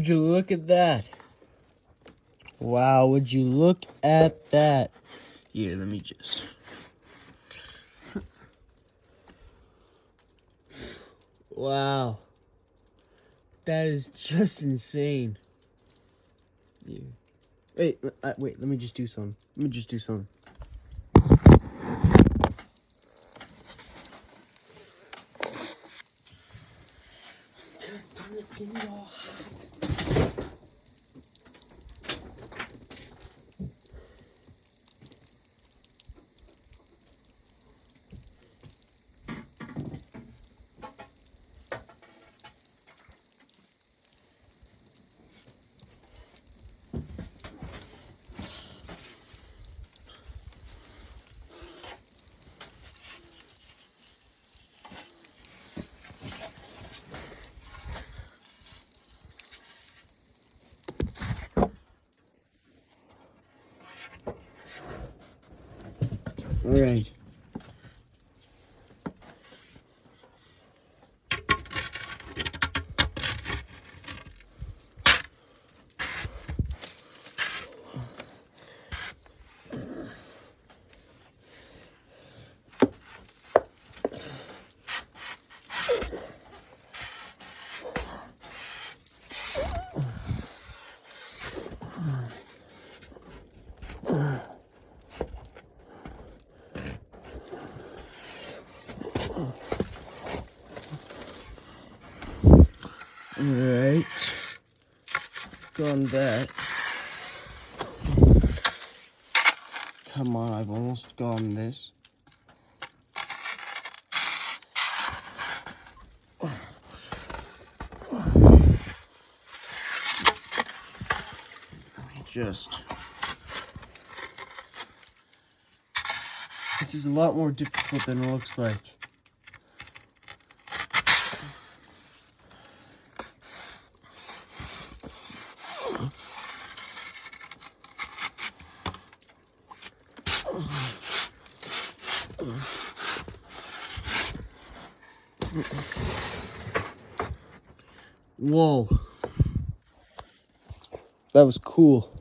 Would you look at that? Wow, would you look at that? Here, let me just... Wow. That is just insane. Yeah. Wait, let me just do some. All right. Alright. Done that. Come on, I've almost gone this. Just... This is a lot more difficult than it looks like. Whoa. That was cool.